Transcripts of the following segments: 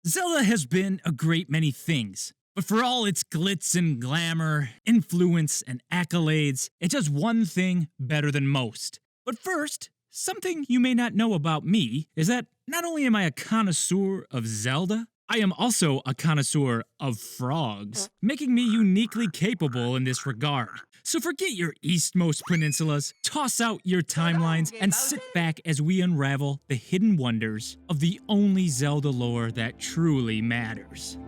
Zelda has been a great many things, but for all its glitz and glamour, influence, and accolades, it does one thing better than most. But first, something you may not know about me is that not only am I a connoisseur of Zelda, I am also a connoisseur of frogs, making me uniquely capable in this regard. So forget your eastmost peninsulas, toss out your timelines, and sit back as we unravel the hidden wonders of the only Zelda lore that truly matters.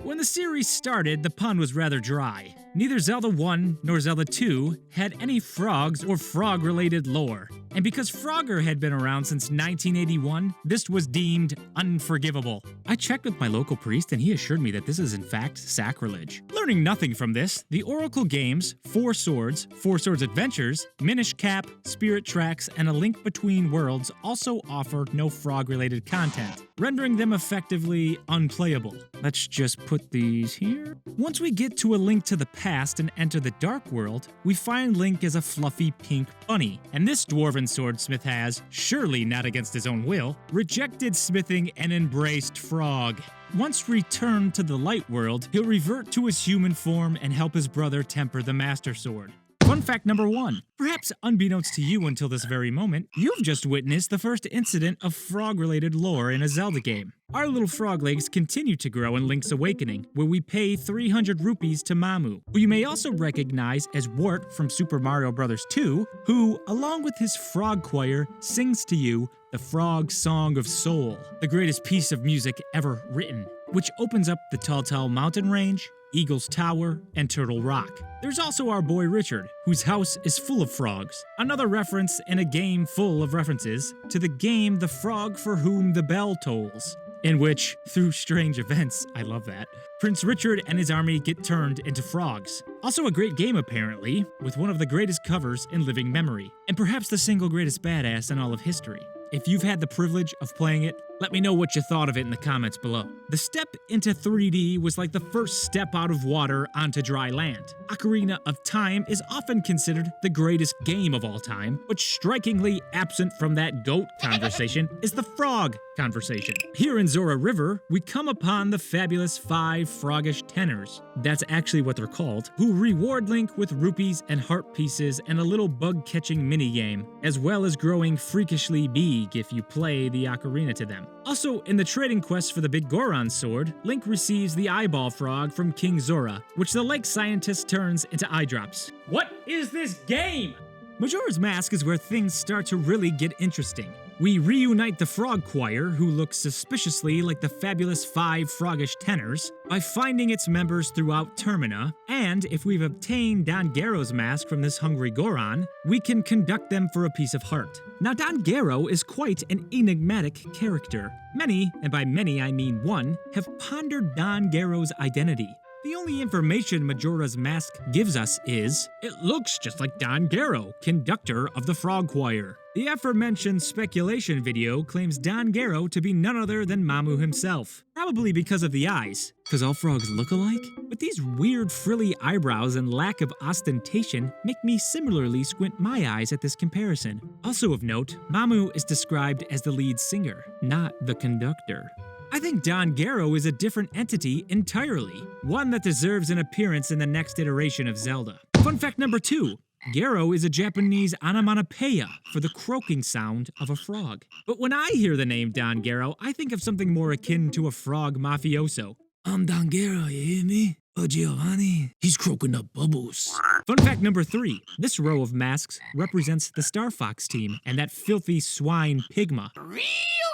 When the series started, the pond was rather dry. Neither Zelda 1 nor Zelda 2 had any frogs or frog-related lore. And because Frogger had been around since 1981, this was deemed unforgivable. I checked with my local priest and he assured me that this is in fact sacrilege. Learning nothing from this, the Oracle games, Four Swords Adventures, Minish Cap, Spirit Tracks, and A Link Between Worlds also offer no frog-related content, rendering them effectively unplayable. Let's just put these here. Once we get to A Link to the Past and enter the Dark World, we find Link as a fluffy pink bunny, and this dwarven swordsmith has, surely not against his own will, rejected smithing and embraced frog. Once returned to the Light World, he'll revert to his human form and help his brother temper the Master Sword. Fun fact number 1. Perhaps unbeknownst to you until this very moment, you've just witnessed the first incident of frog-related lore in a Zelda game. Our little frog legs continue to grow in Link's Awakening, where we pay 300 rupees to Mamu, who you may also recognize as Wart from Super Mario Bros. 2, who, along with his frog choir, sings to you the Frog Song of Soul, the greatest piece of music ever written, which opens up the Tall Mountain Range, Eagle's Tower, and Turtle Rock. There's also our boy Richard, whose house is full of frogs. Another reference in a game full of references to the game The Frog for Whom the Bell Tolls, in which, through strange events, I love that, Prince Richard and his army get turned into frogs. Also a great game apparently, with one of the greatest covers in living memory, and perhaps the single greatest badass in all of history. If you've had the privilege of playing it, let me know what you thought of it in the comments below. The step into 3D was like the first step out of water onto dry land. Ocarina of Time is often considered the greatest game of all time, but strikingly absent from that goat conversation is the frog conversation. Here in Zora River, we come upon the fabulous 5 froggish tenors, that's actually what they're called, who reward Link with rupees and heart pieces and a little bug-catching minigame, as well as growing freakishly big if you play the ocarina to them. Also, in the trading quest for the Big Goron sword, Link receives the eyeball frog from King Zora, which the lake scientist turns into eye drops. What is this game? Majora's Mask is where things start to really get interesting. We reunite the frog choir, who looks suspiciously like the fabulous 5 froggish tenors, by finding its members throughout Termina, and if we've obtained Don Gero's mask from this hungry Goron, we can conduct them for a piece of heart. Now Don Gero is quite an enigmatic character. Many, and by many I mean one, have pondered Don Gero's identity. The only information Majora's Mask gives us is, it looks just like Don Gero, conductor of the frog choir. The aforementioned speculation video claims Don Gero to be none other than Mamu himself, probably because of the eyes, because all frogs look alike? But these weird frilly eyebrows and lack of ostentation make me similarly squint my eyes at this comparison. Also of note, Mamu is described as the lead singer, not the conductor. I think Don Gero is a different entity entirely, one that deserves an appearance in the next iteration of Zelda. Fun fact number 2. Gero is a Japanese onomatopoeia for the croaking sound of a frog. But when I hear the name Don Gero, I think of something more akin to a frog mafioso. I'm Don Gero, you hear me? Oh, Giovanni, he's croaking up bubbles. Fun fact number 3. This row of masks represents the Star Fox team and that filthy swine Pigma.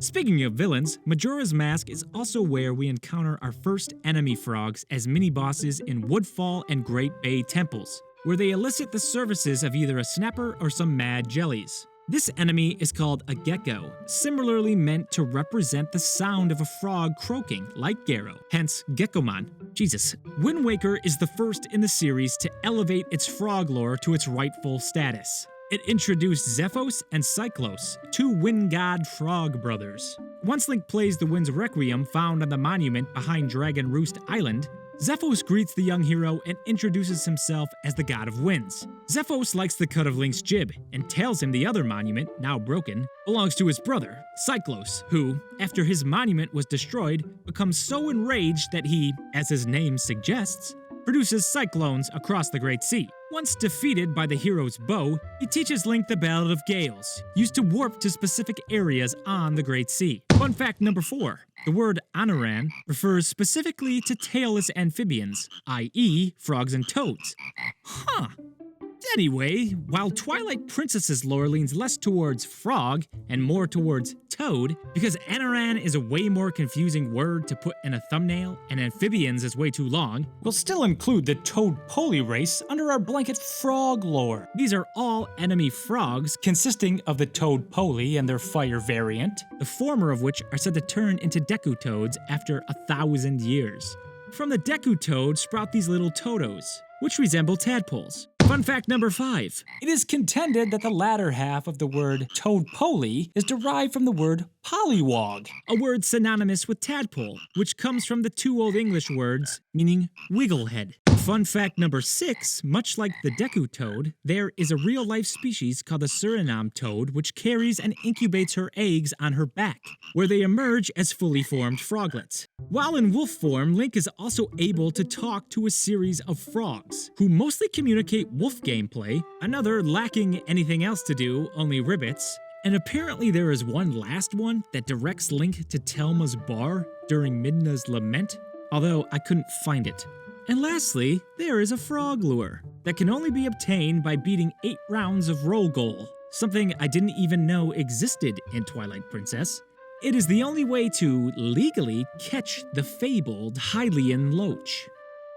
Speaking of villains, Majora's Mask is also where we encounter our first enemy frogs as mini-bosses in Woodfall and Great Bay temples, where they elicit the services of either a snapper or some mad jellies. This enemy is called a gecko, similarly meant to represent the sound of a frog croaking, like Gero, hence Geckomon. Jesus. Wind Waker is the first in the series to elevate its frog lore to its rightful status. It introduced Zephos and Cyclos, 2 wind god frog brothers. Once Link plays the Wind's Requiem found on the monument behind Dragon Roost Island, Zephos greets the young hero and introduces himself as the god of winds. Zephos likes the cut of Link's jib and tells him the other monument, now broken, belongs to his brother, Cyclos, who, after his monument was destroyed, becomes so enraged that he, as his name suggests, produces cyclones across the Great Sea. Once defeated by the hero's bow, he teaches Link the Ballad of Gales, used to warp to specific areas on the Great Sea. Fun fact number 4. The word Anaran refers specifically to tailless amphibians, i.e. frogs and toads. Huh. Anyway, while Twilight Princess's lore leans less towards frog and more towards toad, because Anaran is a way more confusing word to put in a thumbnail and amphibians is way too long, we'll still include the Tadpole race under our blanket frog lore. These are all enemy frogs consisting of the Tadpole and their fire variant, the former of which are said to turn into Deku toads after 1,000 years. From the Deku toad sprout these little toados, which resemble tadpoles. Fun fact number 5. It is contended that the latter half of the word Tadpole is derived from the word pollywog, a word synonymous with tadpole, which comes from the 2 Old English words meaning wigglehead. Fun fact number 6, much like the Deku toad, there is a real-life species called the Suriname toad which carries and incubates her eggs on her back, where they emerge as fully formed froglets. While in wolf form, Link is also able to talk to a series of frogs, who mostly communicate wolf gameplay, another lacking anything else to do, only ribbits, and apparently there is one last one that directs Link to Telma's bar during Midna's lament, although I couldn't find it. And lastly, there is a frog lure that can only be obtained by beating 8 rounds of roll goal, something I didn't even know existed in Twilight Princess. It is the only way to legally catch the fabled Hylian Loach.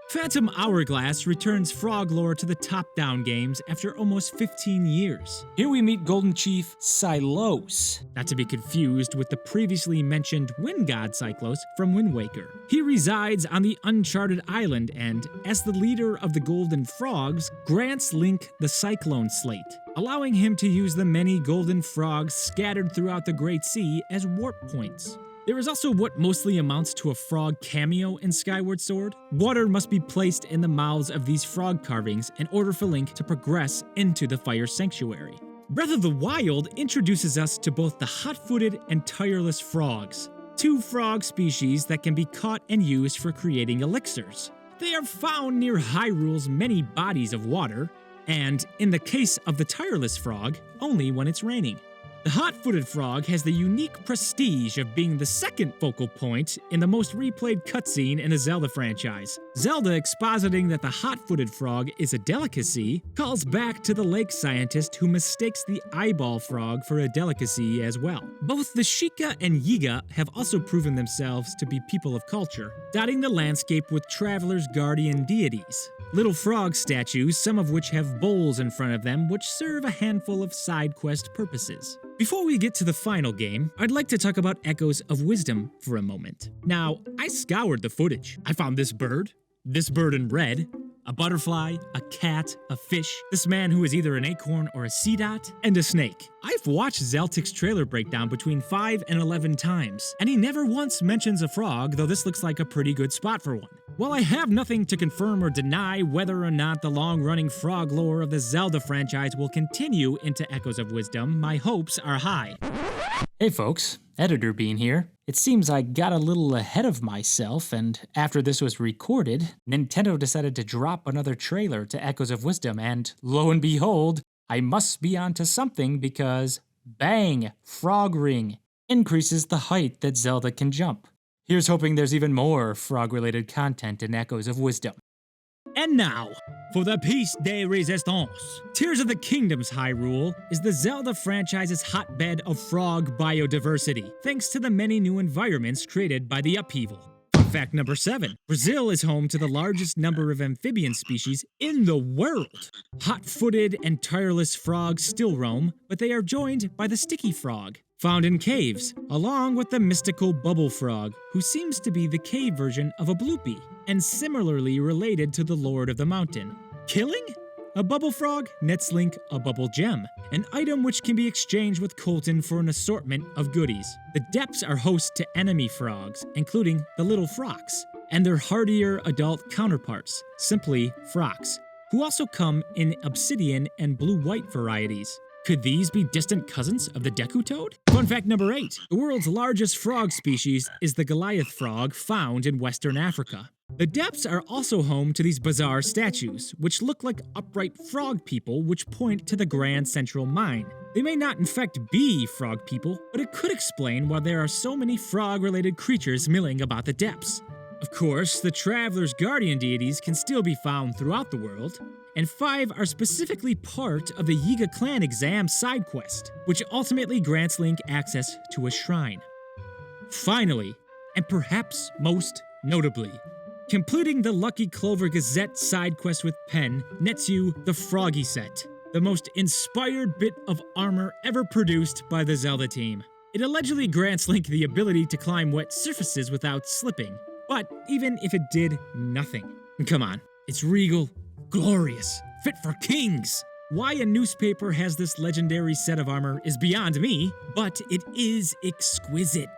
Phantom Hourglass returns frog lore to the top-down games after almost 15 years. Here we meet Golden Chief Cylos, not to be confused with the previously mentioned Wind God Cyclos from Wind Waker. He resides on the Uncharted Island and, as the leader of the Golden Frogs, grants Link the Cyclone Slate, allowing him to use the many golden frogs scattered throughout the Great Sea as warp points. There is also what mostly amounts to a frog cameo in Skyward Sword. Water must be placed in the mouths of these frog carvings in order for Link to progress into the Fire Sanctuary. Breath of the Wild introduces us to both the hot-footed and tireless frogs, 2 frog species that can be caught and used for creating elixirs. They are found near Hyrule's many bodies of water, and, in the case of the tireless frog, only when it's raining. The hot-footed frog has the unique prestige of being the second focal point in the most replayed cutscene in the Zelda franchise. Zelda, expositing that the hot-footed frog is a delicacy, calls back to the lake scientist who mistakes the eyeball frog for a delicacy as well. Both the Sheikah and Yiga have also proven themselves to be people of culture, dotting the landscape with travelers' guardian deities. Little frog statues, some of which have bowls in front of them which serve a handful of side quest purposes. Before we get to the final game, I'd like to talk about Echoes of Wisdom for a moment. Now, I scoured the footage. I found this bird in red, a butterfly, a cat, a fish, this man who is either an acorn or a sea dot, and a snake. I've watched Zeltic's trailer breakdown between 5 and 11 times, and he never once mentions a frog, though this looks like a pretty good spot for one. While I have nothing to confirm or deny whether or not the long-running frog lore of the Zelda franchise will continue into Echoes of Wisdom, my hopes are high. Hey folks, Editor Bean here. It seems I got a little ahead of myself, and after this was recorded, Nintendo decided to drop another trailer to Echoes of Wisdom, and lo and behold, I must be onto something because, bang, frog ring, increases the height that Zelda can jump. Here's hoping there's even more frog-related content in Echoes of Wisdom. And now, for the piece de resistance. Tears of the Kingdom's Hyrule is the Zelda franchise's hotbed of frog biodiversity, thanks to the many new environments created by the upheaval. Fun fact number 7. Brazil is home to the largest number of amphibian species in the world. Hot-footed and tireless frogs still roam, but they are joined by the sticky frog, found in caves, along with the mystical bubble frog, who seems to be the cave version of a bloopy, and similarly related to the Lord of the Mountain. Killing a bubble frog nets Link a bubble gem, an item which can be exchanged with Colton for an assortment of goodies. The depths are host to enemy frogs, including the little frogs, and their hardier adult counterparts, simply frogs, who also come in obsidian and blue-white varieties. Could these be distant cousins of the Deku toad? Fun fact number 8. The world's largest frog species is the Goliath frog found in Western Africa. The depths are also home to these bizarre statues, which look like upright frog people which point to the Grand Central Mine. They may not in fact be frog people, but it could explain why there are so many frog-related creatures milling about the depths. Of course, the Traveler's guardian deities can still be found throughout the world, and 5 are specifically part of the Yiga clan exam side quest, which ultimately grants Link access to a shrine. Finally, and perhaps most notably, completing the Lucky Clover Gazette side quest with Pen nets you the Froggy set, the most inspired bit of armor ever produced by the Zelda team. It allegedly grants Link the ability to climb wet surfaces without slipping, but even if it did nothing. Come on, it's regal, glorious, fit for kings! Why a newspaper has this legendary set of armor is beyond me, but it is exquisite.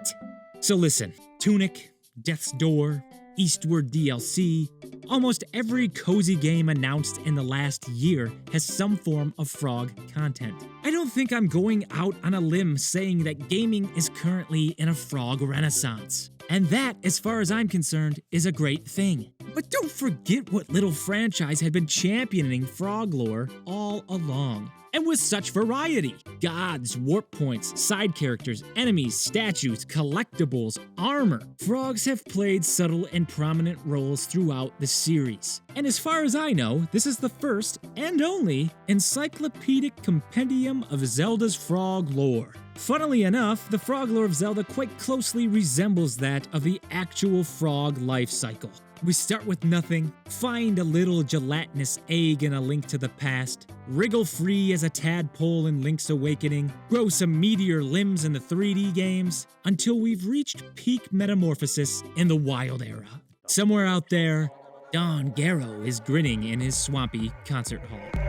So listen, Tunic, Death's Door, Eastward DLC, almost every cozy game announced in the last year has some form of frog content. I don't think I'm going out on a limb saying that gaming is currently in a frog renaissance. And that, as far as I'm concerned, is a great thing. But don't forget what little franchise had been championing frog lore all along. And with such variety. Gods, warp points, side characters, enemies, statues, collectibles, armor. Frogs have played subtle and prominent roles throughout the series. And as far as I know, this is the first and only encyclopedic compendium of Zelda's frog lore. Funnily enough, the frog lore of Zelda quite closely resembles that of the actual frog life cycle. We start with nothing, find a little gelatinous egg in A Link to the Past, wriggle free as a tadpole in Link's Awakening, grow some meteor limbs in the 3D games, until we've reached peak metamorphosis in the Wild Era. Somewhere out there, Don Garo is grinning in his swampy concert hall.